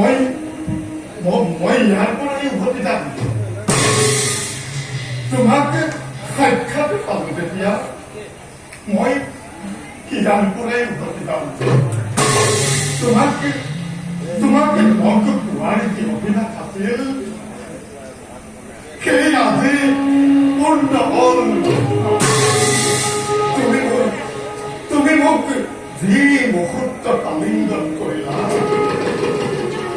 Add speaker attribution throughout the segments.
Speaker 1: মই ইয়াৰ পৰাই উভতি যাম তোমাকে সাক্ষাৎ পালো তেতিয়া মই ইয়াৰ পৰাই উভতি যাম তোমাকে লগ পোৱাৰ যি অভিলাষ আছিল সেই আজি পূৰ্ণ হ'ল তুমি মোক যি মুহূৰ্ত আলিংগন কৰিলা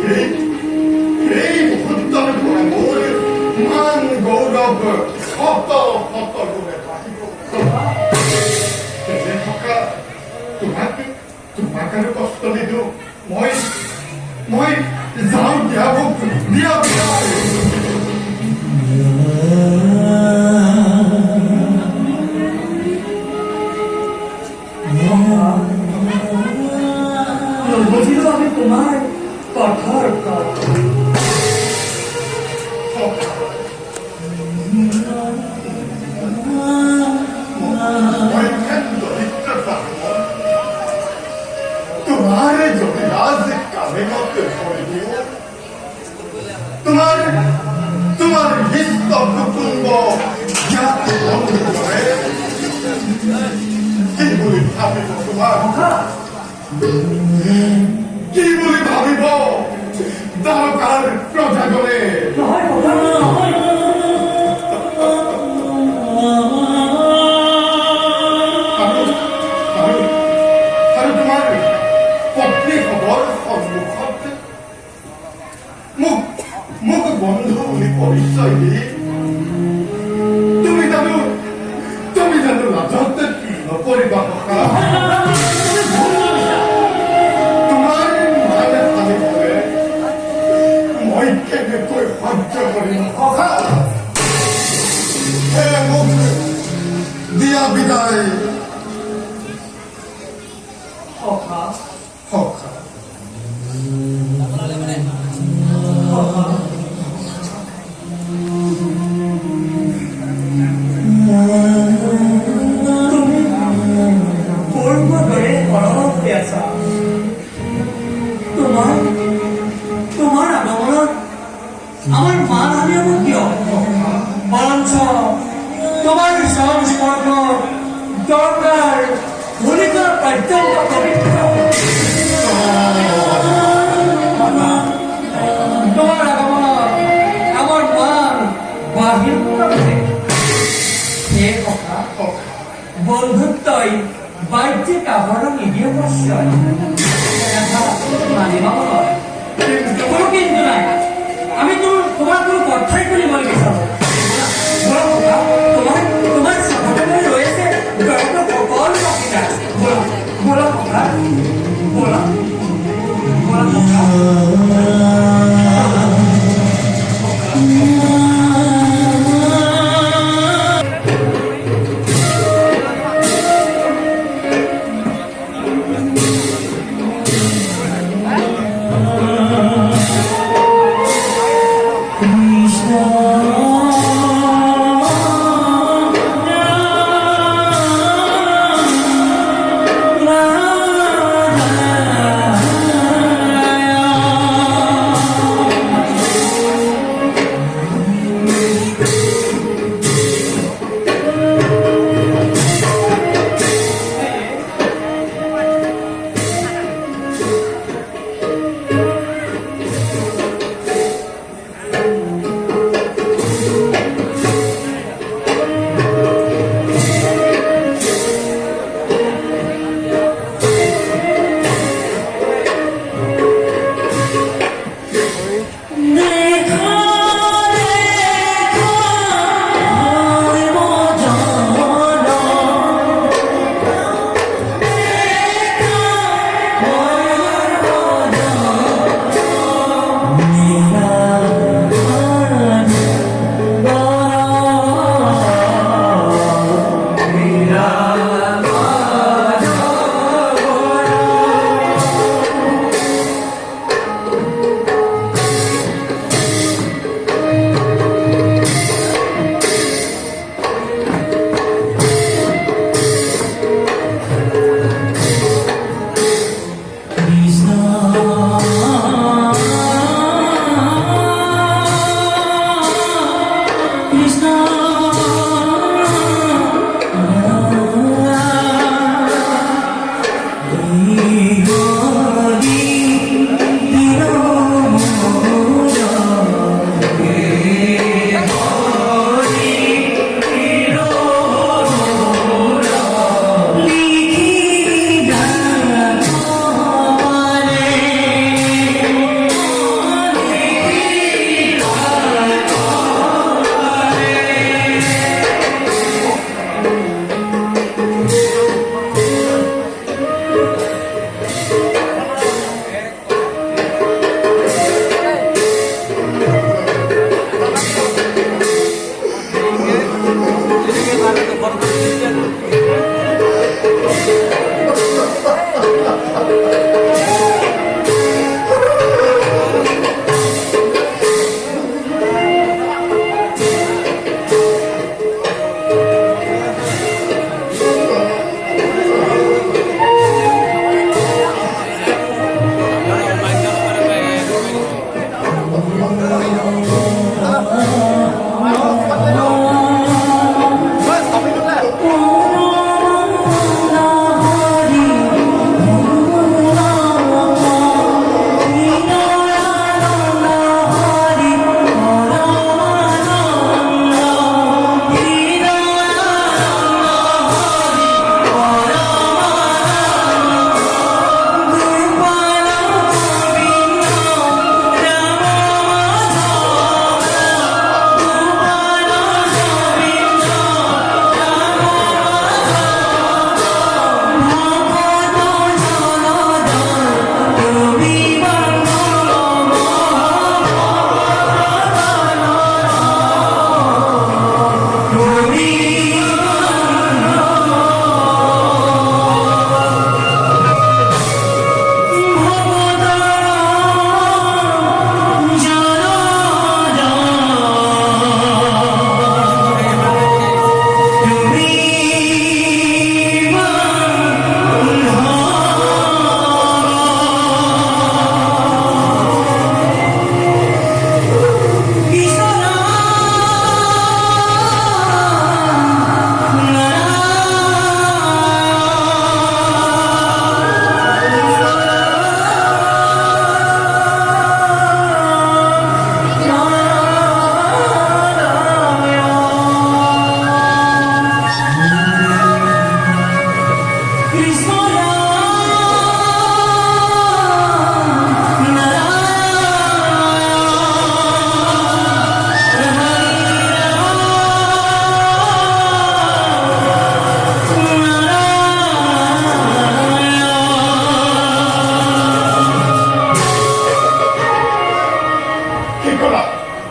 Speaker 1: এই মুহূৰ্তৰ পৰা মোৰ মান গৌৰৱ শত শত গুণে বাঢ়িব তেনে থকা তোমাক আৰু কষ্ট নিদিওঁ মই যাওঁ দিয়া মোক দিয়া
Speaker 2: বুঝিল আমি তোমার কথার কথা
Speaker 1: तुम्हारे जो राज काबिनों के छोड़ दियो तुम्हारे हिस्स कुटुंब जाति बंधु है কি বলি ভাবিব তোমার কি বলি ভাবিব দরকার প্রজাগণে আৰু তোমাৰ পত্নী খবৰ সন্মুখত মোক বন্ধু বুলি পৰিচয় দি তুমি জানো লাজত কি নকৰিবা কথা তোমাৰ মানে ভাবিবলে মই কেনেকৈ সহ্য কৰিম কথা মোক দিয়া বিদায়
Speaker 2: সখা
Speaker 1: সখা
Speaker 2: তোমার আগমনত আমার মান হানি হব কিয় বরঞ্চ তোমার সংস্পর্শ দরকার ভূমিকা পর্যন্ত পবিত্র তোমার আগমনত আমার মান বাহির সে কথা বন্ধুত্বই বাহ্যিক আভরণ নিদিয়ে অবশ্যই মানিবা নয় কোনো কিন্তু নাই আমি তোমার কোনো কথাই বলি বলে বিচার তোমার সংগঠনে রয়েছে সকল বাকিটা বলো কথা বলা কথা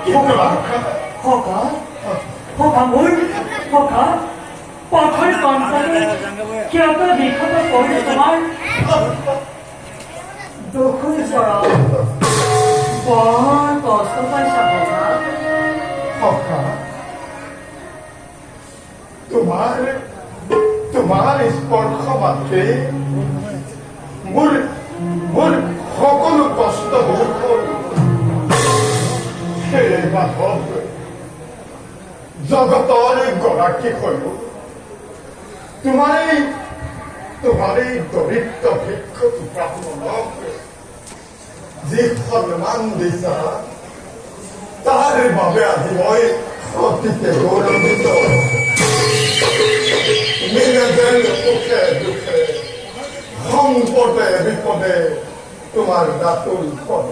Speaker 1: Kaka.
Speaker 2: Hoka, Hoka মোৰ Hoka, পথৰ কণ্ঠৰে কিয়তো বিখ্যাত কৰিলে তোমাৰ দুখ পৰা বৰ কষ্ট পাইছা Hoka.
Speaker 1: Kaka. তোমাৰ স্পৰ্শ মাত্ৰে মোৰ সকলো কষ্ট দূৰ হ'ল সেয়ে মাধৱ জগতৰ গৰাকী হলো তোমাৰ এই দৰিদ্ৰ ভিক্ষ চোপাখনক যি সন্মান দিছা তাৰ বাবে আজি মই অতিকে গৌৰৱান্বিত মিলেন সুখে দুখে সংকটে বিপদে তোমাৰ দাতুল পদ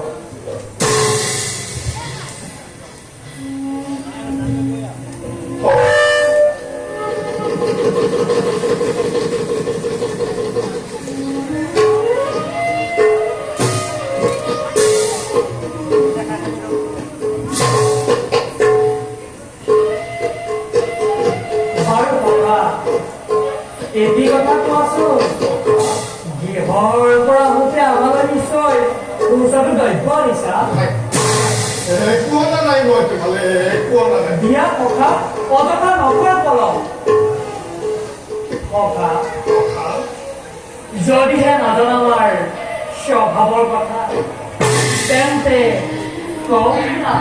Speaker 2: এটি কথা কোৱাচোন গৃহৰ পৰা হওঁতে আমালৈ নিশ্চয় পইচাটো দ্ৰব্য আনিছা
Speaker 1: একো অনা নাই মই তোমালে একো অনা নাই
Speaker 2: দিয়া কথা অযথা নকৰা পলম কথা যদিহে নাজানা আমাৰ স্বভাৱৰ কথা তেন্তে কওঁ না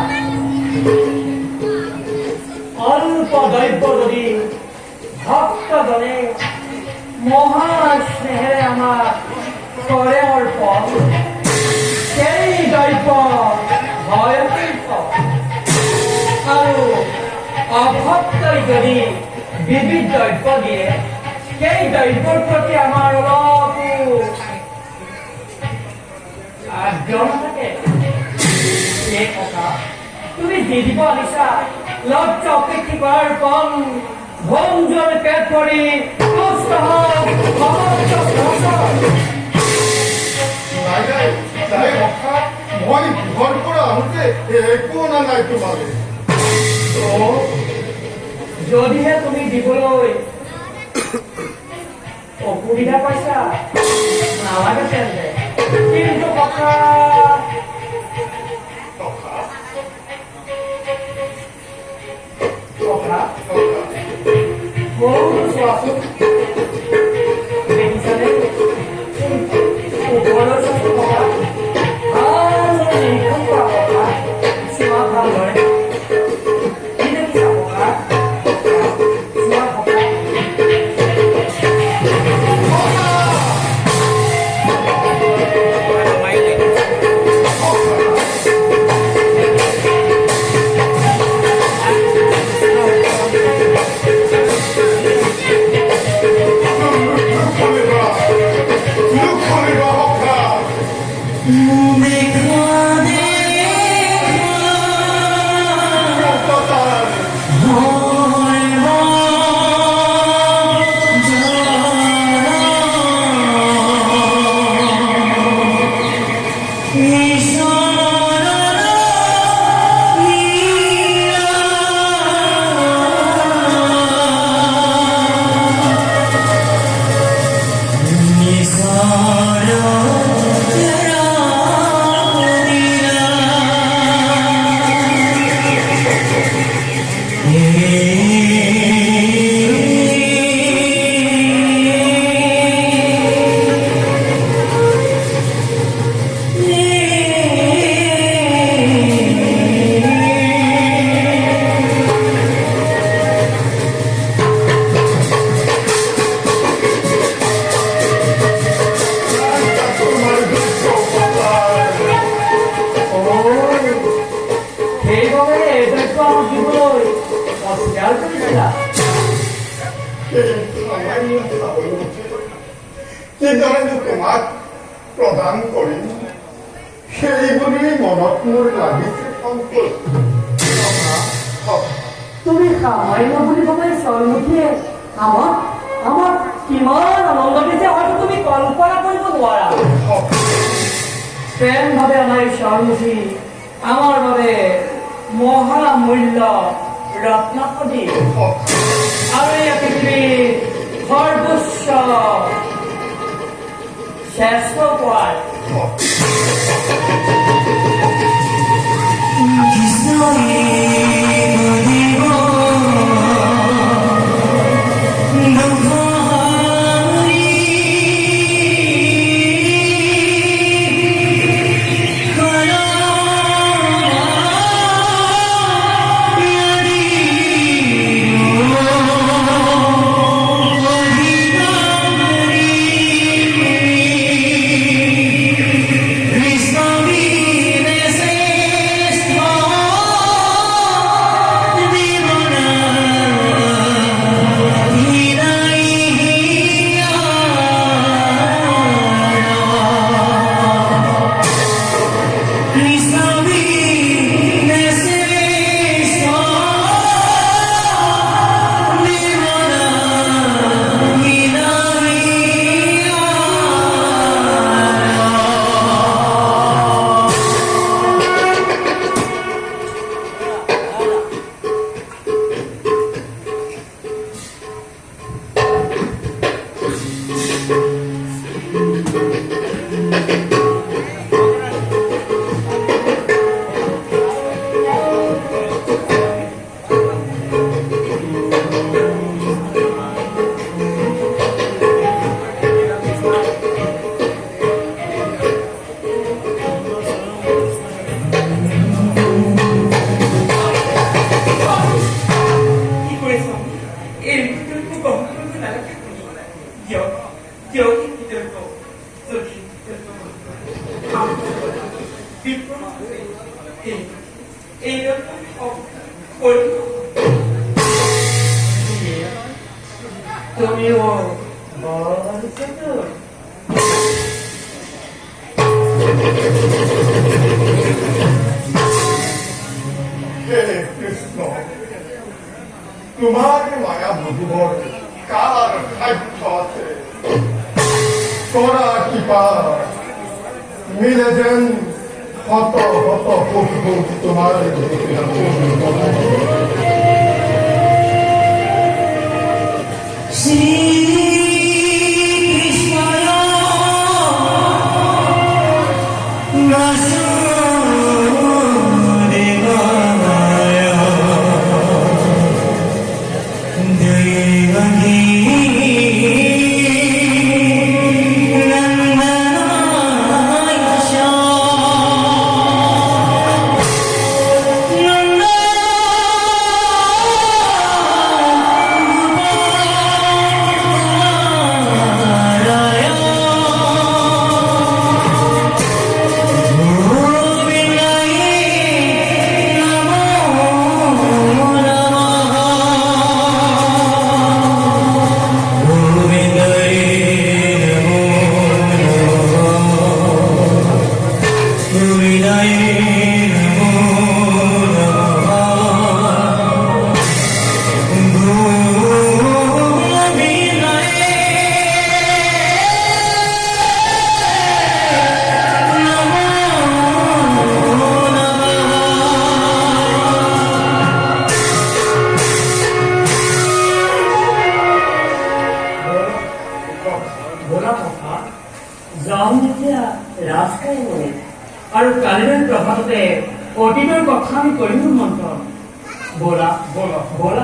Speaker 2: অল্প দ্ৰব্য যদি ভক্তজনে মহাস্নেহেৰে আমাক কৰে অৰ্পণ সেই দ্ৰব্য হয় আৰু অভক্তই যদি বিবিধ দ্ৰব্য দিয়ে সেই দ্ৰব্যৰ প্ৰতি আমাৰ অলপো আগ্ৰহ থাকে এই কথা তুমি দি দিব আনিছা লজ্জ অপেক্ষা কৰাৰ কম ভঞ্জনে পেট পৰি কষ্ট হওক
Speaker 1: মই ঘৰ পৰা আহোঁতে একো অনা নাই তোমালে
Speaker 2: যদিহে তুমি দিবলৈ অসুবিধা পাইছা নালাগে তেন্তে কিন্তু কথা চোৱাচোন দেখিছানে ওপৰৰ চকু কথা ভালদৰে নিৰীক্ষণ কৰা কথা চোৱা ভালদৰে কি দেখিছা কথা চোৱা কথা
Speaker 1: কিদৰে তোমাক প্ৰদান কৰিম সেই বুলি মনত মোৰ লাগিছে সংকোচ
Speaker 2: তুমি সামান্য বুলি ভাবে স্বৰ্ণমুখীয়ে আমাক কিমান আনন্দ দিছে হয়তো তুমি কল্পনা কৰিব নোৱাৰা প্ৰেম ভাবে আমাৰ স্বৰ্ণমুখী আমাৰ বাবে মহামূল্য ৰত্নপদী আৰু এই পৃথিৱীৰ সৰ্বোচ্চ শ্ৰেষ্ঠ পোৱাৰ তুমিও বড় চতুর
Speaker 1: হে কৃষ্ণ তোমার মায়া বুঝিবর কার সাধ্য আছে করা কৃপা মিলে যেন শত শত পুষ্প তোমার
Speaker 2: আৰু কালিৰ প্ৰভাততে অতীতৰ কথা আমি কৰিম মন্থন বলা বলা বলা